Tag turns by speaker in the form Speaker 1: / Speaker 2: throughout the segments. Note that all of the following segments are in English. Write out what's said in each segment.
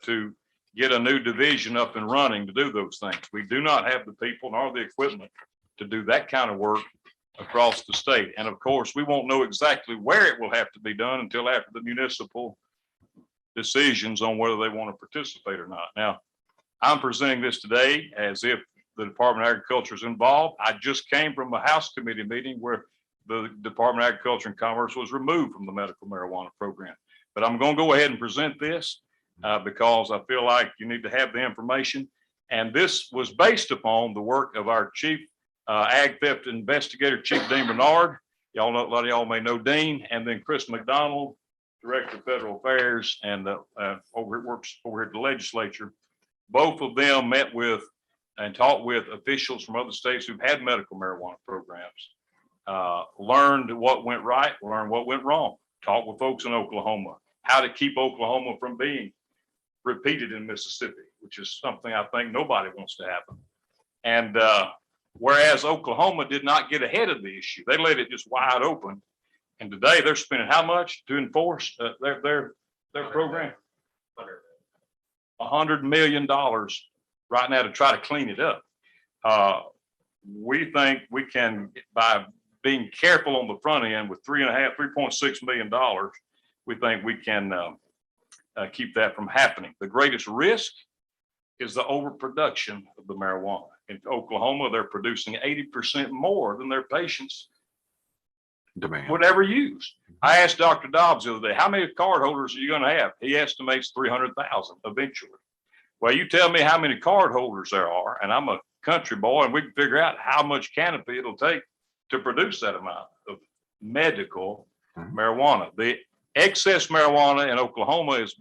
Speaker 1: to get a new division up and running to do those things. We do not have the people nor the equipment to do that kind of work across the state. And of course, we won't know exactly where it will have to be done until after the municipal decisions on whether they want to participate or not. Now, I'm presenting this today as if the Department of Agriculture is involved. I just came from a House committee meeting where the Department of Agriculture and Commerce was removed from the medical marijuana program. But I'm going to go ahead and present this because I feel like you need to have the information. And this was based upon the work of our chief ag theft investigator, Chief Dean Bernard. Y'all know, a lot of y'all may know Dean, and then Chris McDonald, Director of Federal Affairs, and works over at the legislature. Both of them met with and talked with officials from other states who've had medical marijuana programs, learned what went right, learned what went wrong, talked with folks in Oklahoma, how to keep Oklahoma from being repeated in Mississippi, which is something I think nobody wants to happen. And whereas Oklahoma did not get ahead of the issue, they let it just wide open. And today they're spending how much to enforce their program? $100 million right now to try to clean it up. We think we can, by being careful on the front end with $3.6 million, we think we can keep that from happening. The greatest risk is the overproduction of the marijuana. In Oklahoma, they're producing 80% more than their patients
Speaker 2: Demand.
Speaker 1: would ever use. I asked Dr. Dobbs the other day, how many card holders are you going to have? He estimates 300,000 eventually. Well, you tell me how many card holders there are, and I'm a country boy, and we can figure out how much canopy it'll take to produce that amount of medical marijuana. The excess marijuana in Oklahoma is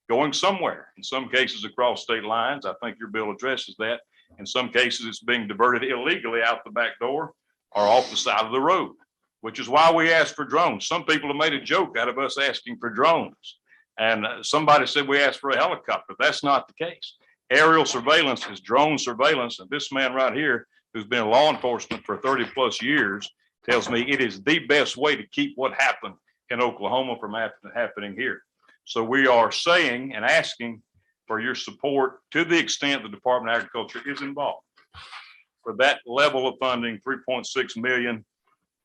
Speaker 1: going somewhere. In some cases across state lines. I think your bill addresses that. In some cases, it's being diverted illegally out the back door or off the side of the road, which is why we asked for drones. Some people have made a joke out of us asking for drones. And somebody said we asked for a helicopter. That's not the case. Aerial surveillance is drone surveillance. And this man right here, who's been in law enforcement for 30 plus years, tells me it is the best way to keep what happened in Oklahoma from happening here. So we are saying and asking for your support to the extent the Department of Agriculture is involved for that level of funding, 3.6 million.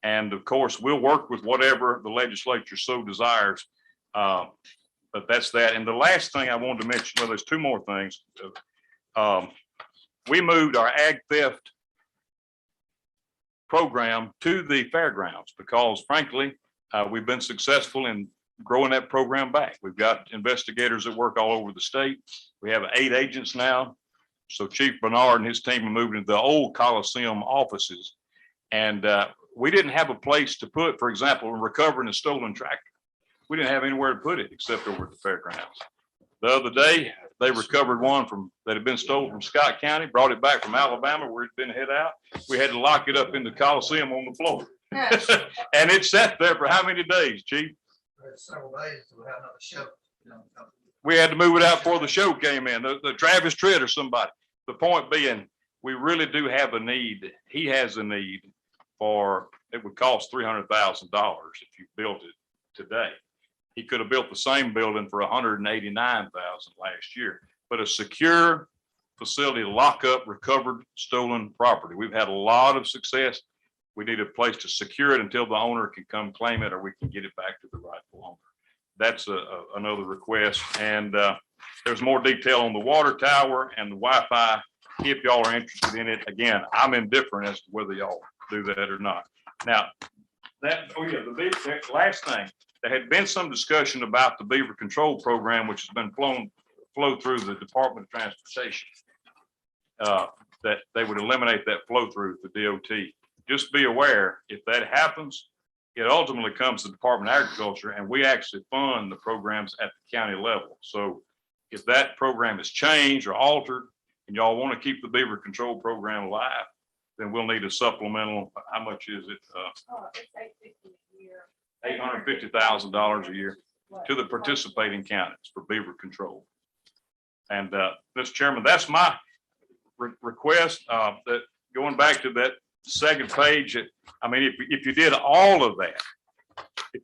Speaker 1: And of course, we'll work with whatever the legislature so desires. But that's that. And the last thing I wanted to mention, well, there's two more things. We moved our ag theft program to the fairgrounds because frankly, we've been successful in growing that program back. We've got investigators that work all over the state. We have 8 agents now. So Chief Bernard and his team are moving to the old Coliseum offices. And we didn't have a place to put, for example, recovering a stolen tractor. We didn't have anywhere to put it except over at the fairgrounds. The other day, they recovered one that had been stolen from Scott County, brought it back from Alabama where it'd been hid out. We had to lock it up in the Coliseum on the floor. And it sat there for how many days, Chief?
Speaker 3: Several days to have another show.
Speaker 1: We had to move it out before the show came in, the Travis Tritt or somebody. The point being, we really do have a need. He has a need for, it would cost $300,000 if you built it today. He could have built the same building for $189,000 last year, but a secure facility to lock up recovered stolen property. We've had a lot of success. We need a place to secure it until the owner can come claim it, or we can get it back to the rightful owner. That's another request. And there's more detail on the water tower and the Wi-Fi. If y'all are interested in it, again, I'm indifferent as to whether y'all do that or not. Now, the last thing, there had been some discussion about the Beaver Control Program, which has been flow through the Department of Transportation, that they would eliminate that flow through the DOT. Just be aware, if that happens, it ultimately comes to the Department of Agriculture, and we actually fund the programs at the county level. So if that program is changed or altered, and y'all want to keep the Beaver Control Program alive, then we'll need a supplemental. How much is it? It's $850,000 a year to the participating counties for Beaver Control. And Mr. Chairman, that's my request. That going back to that second page, I mean, if you did all of that,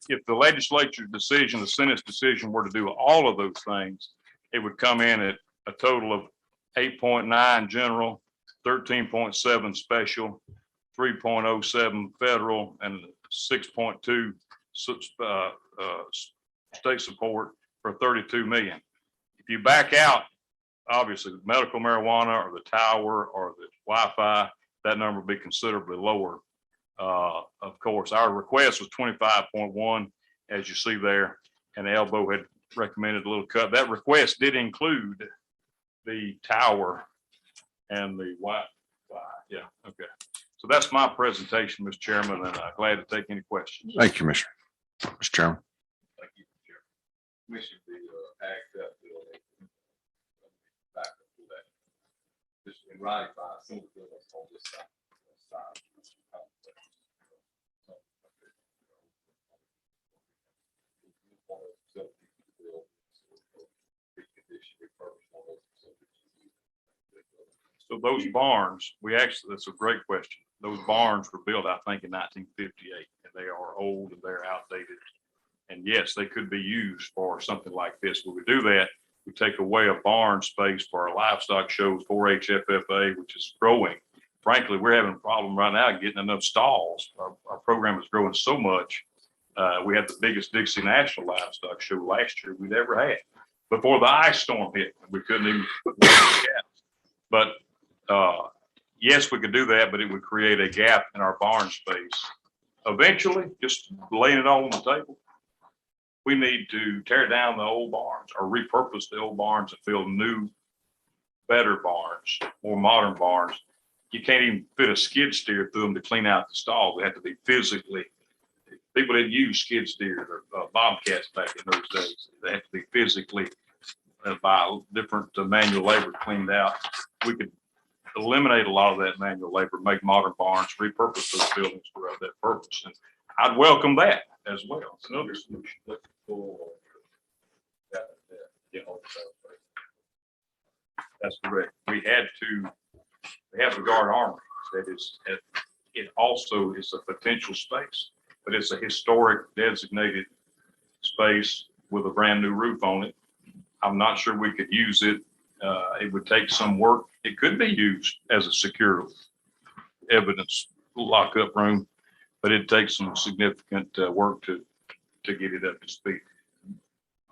Speaker 1: if the legislature's decision, the Senate's decision were to do all of those things, it would come in at a total of 8.9 general, 13.7 special, 3.07 federal, and 6.2 state support for 32 million. If you back out, obviously, medical marijuana or the tower or the Wi-Fi, that number would be considerably lower. Of course, our request was 25.1, as you see there, and Elbow had recommended a little cut. That request did include the tower and the Wi-Fi. Yeah, okay. So that's my presentation, Mr. Chairman, and I'm glad to take any questions.
Speaker 2: Thank you, Commissioner. Mr. Chairman.
Speaker 4: Thank you, Chair. Commission, the ag theft bill. Back up to that. Just in writing by a single bill that's on this side.
Speaker 1: So those barns, that's a great question. Those barns were built, I think, in 1958, and they are old and they're outdated. And yes, they could be used for something like this. When we do that, we take away a barn space for our livestock shows, 4-H FFA, which is growing. Frankly, we're having a problem right now getting enough stalls. Our program is growing so much. We had the biggest Dixie National Livestock Show last year we'd ever had before the ice storm hit. We couldn't even put one in the gaps. But yes, we could do that, but it would create a gap in our barn space. Eventually, just laying it all on the table, we need to tear down the old barns or repurpose the old barns and build new, better barns, more modern barns. You can't even fit a skid steer through them to clean out the stalls. They have to be physically. People didn't use skid steers or bobcats back in those days. They have to be physically by different manual labor cleaned out. We could eliminate a lot of that manual labor, make modern barns, repurpose those buildings for that purpose. And I'd welcome that as well. It's another solution. That's correct. We have the guard armory that is, it also is a potential space, but it's a historic designated space with a brand new roof on it. I'm not sure we could use it. It would take some work. It could be used as a secure evidence lockup room, but it takes some significant work to get it up to speed.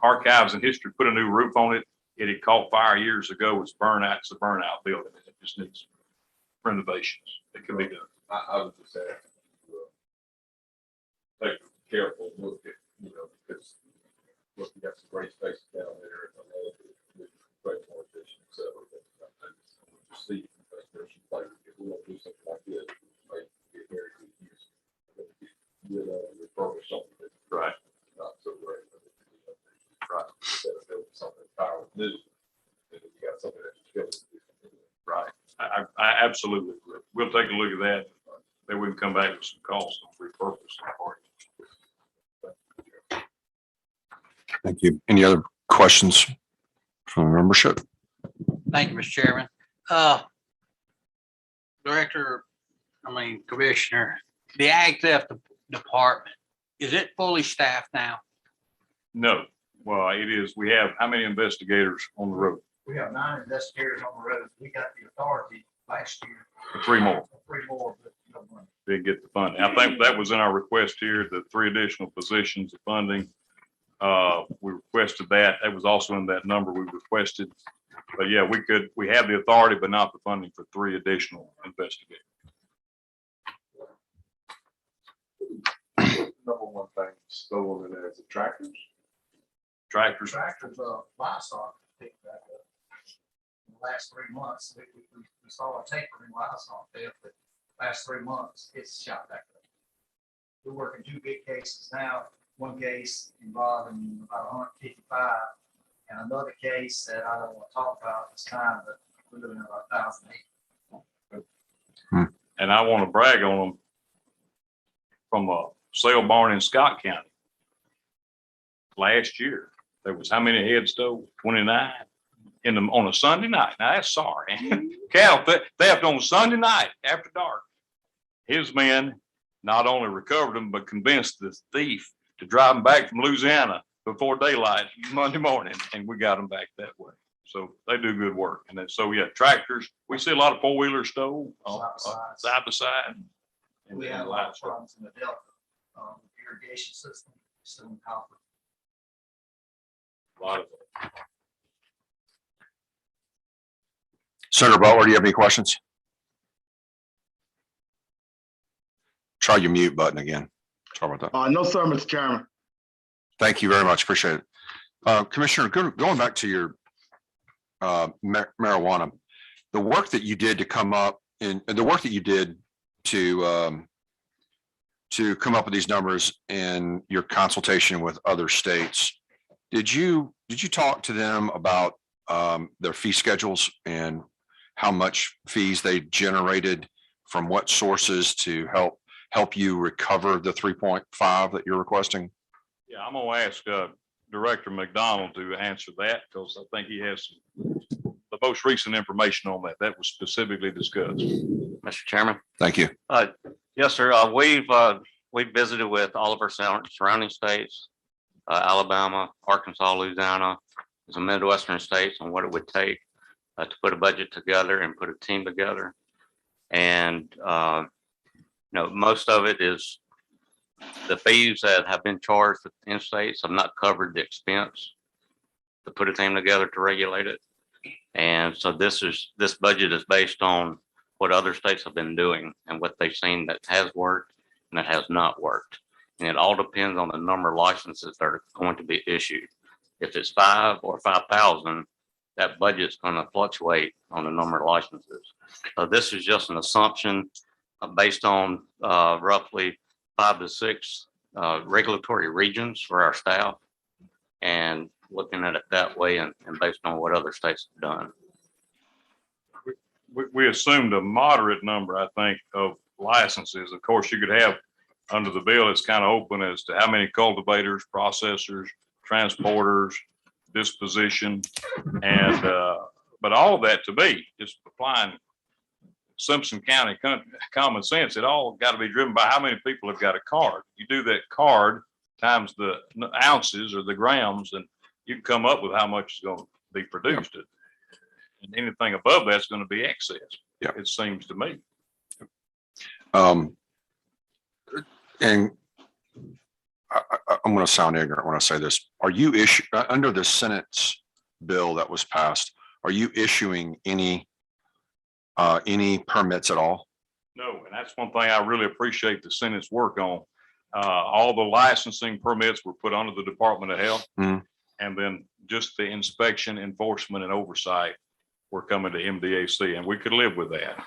Speaker 1: Archives and History put a new roof on it. It had caught fire years ago. It's burnout. It's a burnout building. It just needs renovations. It can be done.
Speaker 4: I was just saying, take a careful look at, because look, you got some great spaces down there. Great more efficient, so we'll see if there's some place if we don't do something like this, it might be a very good use. Refurbish something that's
Speaker 1: Right.
Speaker 4: not so great.
Speaker 1: Right.
Speaker 4: Instead of building something power new, and if you got something that's just
Speaker 1: Right. I absolutely agree. We'll take a look at that. Then we can come back with some costs on repurposing for you.
Speaker 2: Thank you. Any other questions from the membership?
Speaker 5: Thank you, Mr. Chairman. Commissioner, the Ag Theft Department, is it fully staffed now?
Speaker 1: No, well, it is. We have how many investigators on the road?
Speaker 3: We have 9 investigators on the road. We got the authority last year.
Speaker 1: 3 more.
Speaker 3: 3 more, but no money.
Speaker 1: Didn't get the funding. I think that was in our request here, the 3 additional positions of funding. We requested that. That was also in that number we requested. But yeah, we have the authority, but not the funding for 3 additional investigators.
Speaker 4: number one thing stolen in there is the tractors.
Speaker 1: Tractors.
Speaker 3: Tractors, livestock picked back up. In the last 3 months, we saw a taper in livestock theft, but last 3 months, it's shot back up. We're working 2 big cases now. One case involving about 155, and another case that I don't want to talk about this time, but we're looking at about 1,008.
Speaker 1: And I want to brag on them from a sale barn in Scott County. Last year, there was how many heads stole? 29 on a Sunday night. Now that's sorry. Cattle theft on Sunday night after dark. His men not only recovered them, but convinced the thief to drive them back from Louisiana before daylight Monday morning, and we got them back that way. So they do good work. And then, so yeah, tractors, we see a lot of four-wheelers stowed side by side. And
Speaker 3: We
Speaker 1: and
Speaker 3: had a lot of
Speaker 1: lights.
Speaker 3: problems in the Delta, irrigation system, still in copper.
Speaker 1: A lot of
Speaker 2: Senator Butler, do you have any questions? Try your mute button again. Sorry about that.
Speaker 6: No, sir, Mr. Chairman.
Speaker 2: Thank you very much. Appreciate it. Commissioner, going back to your marijuana, the work that you did to come up and the work that you did to come up with these numbers in your consultation with other states, did you talk to them about their fee schedules and how much fees they generated from what sources to help you recover the 3.5 that you're requesting?
Speaker 1: Yeah, I'm gonna ask Director McDonald to answer that because I think he has the most recent information on that. That was specifically discussed.
Speaker 7: Mr. Chairman.
Speaker 2: Thank you.
Speaker 7: Yes, sir. We've visited with all of our surrounding states, Alabama, Arkansas, Louisiana, some Midwestern states on what it would take to put a budget together and put a team together. And, most of it is the fees that have been charged in states have not covered the expense to put a team together to regulate it. And so this budget is based on what other states have been doing and what they've seen that has worked and that has not worked. And it all depends on the number of licenses that are going to be issued. If it's 5 or 5,000, that budget's going to fluctuate on the number of licenses. So this is just an assumption based on roughly 5 to 6 regulatory regions for our staff, and looking at it that way and based on what other states have done.
Speaker 1: We assumed a moderate number, I think, of licenses. Of course, you could have under the bill, it's kind of open as to how many cultivators, processors, transporters, disposition, and but all of that to me, just applying Simpson County common sense, it all got to be driven by how many people have got a card. You do that card times the ounces or the grams, and you can come up with how much is going to be produced. And anything above that's going to be excess.
Speaker 2: Yeah.
Speaker 1: It seems to me.
Speaker 2: And I'm going to sound ignorant when I say this. Are you under the Senate's bill that was passed? Are you issuing any permits at all?
Speaker 1: No, and that's one thing I really appreciate the Senate's work on. All the licensing permits were put under the Department of Health, and then just the inspection, enforcement, and oversight were coming to MDAC, and we could live with that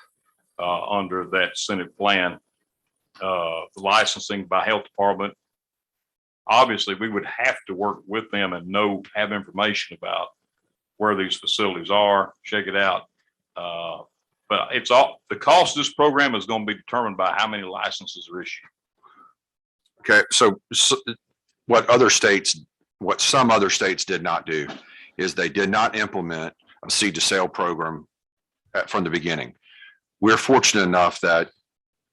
Speaker 1: under that Senate plan. The licensing by health department, obviously, we would have to work with them and have information about where these facilities are, check it out. But it's all, the cost of this program is going to be determined by how many licenses are issued.
Speaker 2: Okay, so what some other states did not do is they did not implement a seed to sale program from the beginning. We're fortunate enough that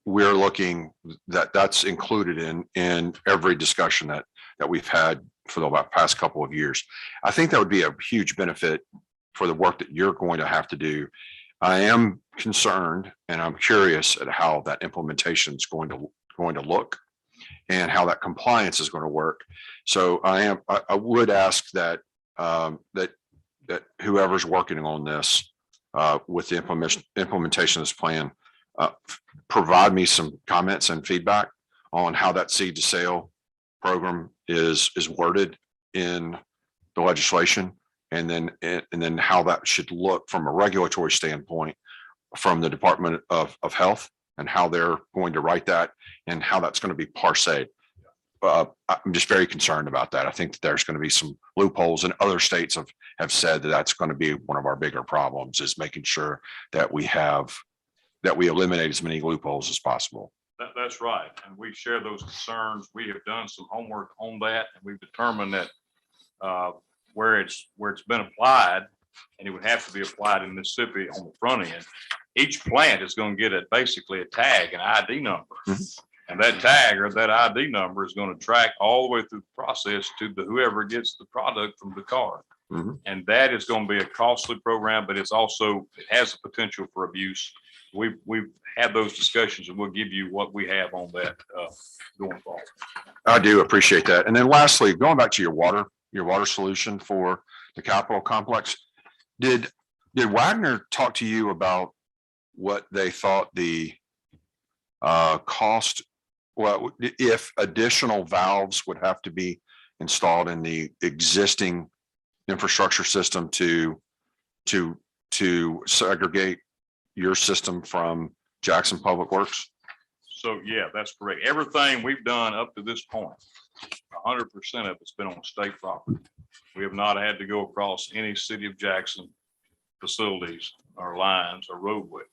Speaker 2: we're looking that's included in every discussion that we've had for the past couple of years. I think that would be a huge benefit for the work that you're going to have to do. I am concerned and I'm curious at how that implementation is going to look and how that compliance is going to work. So I would ask that that whoever's working on this with the implementation of this plan, provide me some comments and feedback on how that seed to sale program is worded in the legislation, and then how that should look from a regulatory standpoint from the Department of Health, and how they're going to write that and how that's going to be parsed. I'm just very concerned about that. I think that there's going to be some loopholes, and other states have said that that's going to be one of our bigger problems, is making sure that we eliminate as many loopholes as possible.
Speaker 1: That's right. And we share those concerns. We have done some homework on that, and we've determined that where it's been applied, and it would have to be applied in Mississippi on the front end, each plant is going to get basically a tag, an ID number. And that tag or that ID number is going to track all the way through the process to the whoever gets the product from the car.
Speaker 2: Mhm.
Speaker 1: And that is going to be a costly program, but it's also, it has the potential for abuse. We've had those discussions, and we'll give you what we have on that going forward.
Speaker 2: I do appreciate that. And then lastly, going back to your water solution for the Capitol complex. Did Wagner talk to you about what they thought the cost, well, if additional valves would have to be installed in the existing infrastructure system to segregate your system from Jackson Public Works?
Speaker 1: So, yeah, that's correct. Everything we've done up to this point, 100% of it's been on state property. We have not had to go across any city of Jackson facilities or lines or roadways.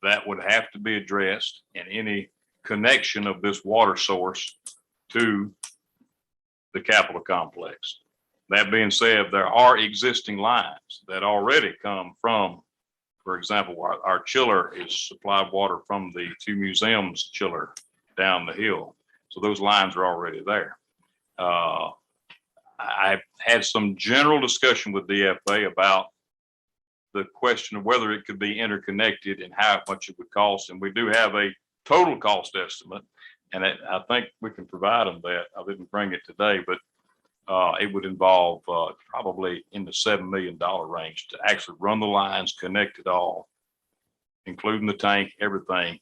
Speaker 1: That would have to be addressed, and any connection of this water source to the Capitol complex. That being said, there are existing lines that already come from, for example, our chiller is supplied water from the two museums chiller down the hill. So those lines are already there. I've had some general discussion with DFA about the question of whether it could be interconnected and how much it would cost. And we do have a total cost estimate, and I think we can provide them that. I didn't bring it today, but it would involve probably in the $7 million range to actually run the lines, connect it all, including the tank, everything,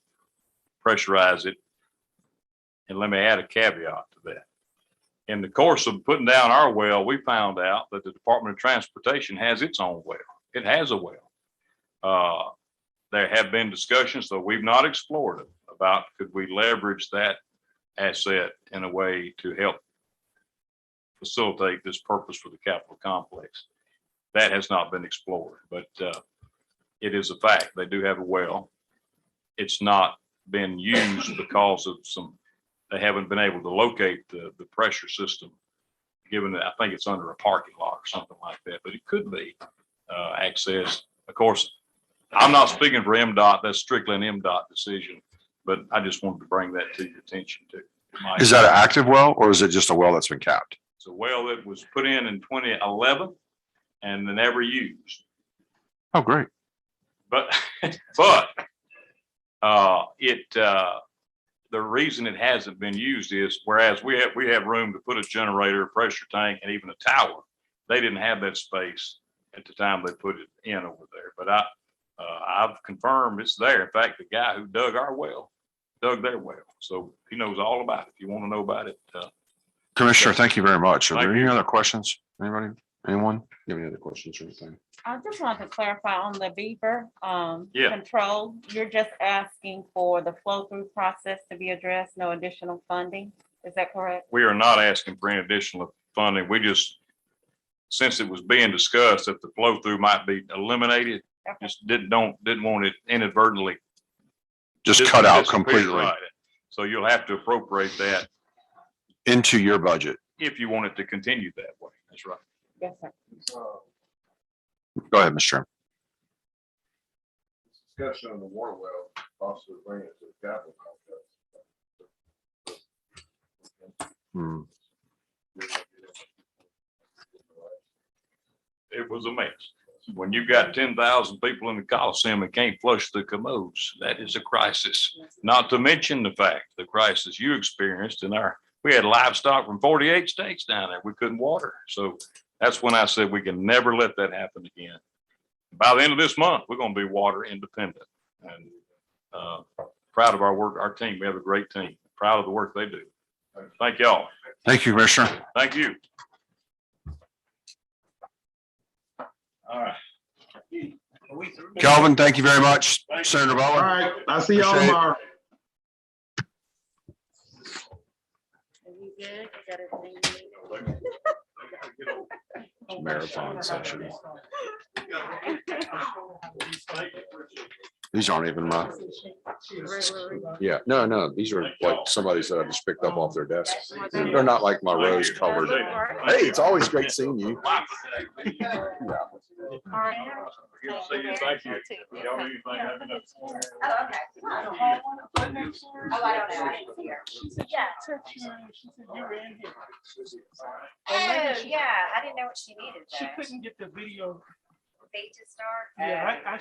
Speaker 1: pressurize it. And let me add a caveat to that. In the course of putting down our well, we found out that the Department of Transportation has its own well. It has a well. There have been discussions, though we've not explored it, about could we leverage that asset in a way to help facilitate this purpose for the Capitol complex. That has not been explored, but it is a fact. They do have a well. It's not been used because of they haven't been able to locate the pressure system, given that I think it's under a parking lot or something like that, but it could be access. Of course, I'm not speaking for MDOT. That's strictly an MDOT decision, but I just wanted to bring that to your attention too.
Speaker 2: Is that an active well, or is it just a well that's been capped?
Speaker 1: It's a well that was put in 2011 and never used.
Speaker 2: Oh, great.
Speaker 1: But the reason it hasn't been used is, whereas we have room to put a generator, a pressure tank, and even a tower, they didn't have that space at the time they put it in over there. But I've confirmed it's there. In fact, the guy who dug our well dug their well, so he knows all about it. If you want to know about it.
Speaker 2: Commissioner, thank you very much. Are
Speaker 1: Thank
Speaker 2: there any
Speaker 1: you.
Speaker 2: other questions? Anybody? Anyone? You have any other questions or anything?
Speaker 6: I just wanted to clarify on the Beaver
Speaker 1: Yeah.
Speaker 6: control. You're just asking for the flow through process to be addressed, no additional funding. Is that correct?
Speaker 1: We are not asking for any additional funding. We just, since it was being discussed that the flow through might be eliminated,
Speaker 6: Okay.
Speaker 1: just didn't want it inadvertently
Speaker 2: Just cut out
Speaker 1: disappear,
Speaker 2: completely
Speaker 1: right. So you'll have to appropriate that
Speaker 2: into your budget.
Speaker 1: if you want it to continue that way. That's right.
Speaker 6: Yes, sir.
Speaker 2: Go ahead, Mr. Chairman.
Speaker 4: Discussion on the water well, also bring it to the Capitol complex.
Speaker 2: Hmm.
Speaker 1: It was a mess. When you've got 10,000 people in the Coliseum and can't flush the commodes, that is a crisis. Not to mention the fact, the crisis you experienced we had livestock from 48 states down there. We couldn't water. So that's when I said we can never let that happen again. By the end of this month, we're going to be water independent, and proud of our work, our team. We have a great team. Proud of the work they do. Thank y'all.
Speaker 2: Thank you, Commissioner.
Speaker 1: Thank you. All right.
Speaker 2: Calvin, thank you very much. Senator
Speaker 8: All
Speaker 2: Butler.
Speaker 8: right, I'll see y'all
Speaker 2: Appreciate it.
Speaker 8: tomorrow.
Speaker 6: Are you good? You got everything you need?
Speaker 2: Marathon session. These aren't even my, yeah, no, these are like somebody's that I just picked up off their desk. They're not like my rose colored. Hey, it's always great seeing you.
Speaker 6: All right.
Speaker 1: Good to see you. Thank you. Y'all need anything, let me know.
Speaker 8: Oh, okay. I don't have one. Oh, I don't know. I didn't see her. Yeah. Oh, yeah. I didn't know what she needed
Speaker 9: She
Speaker 8: though.
Speaker 9: couldn't get the video.
Speaker 8: Beat to start.
Speaker 9: Yeah,
Speaker 8: Oh.
Speaker 9: I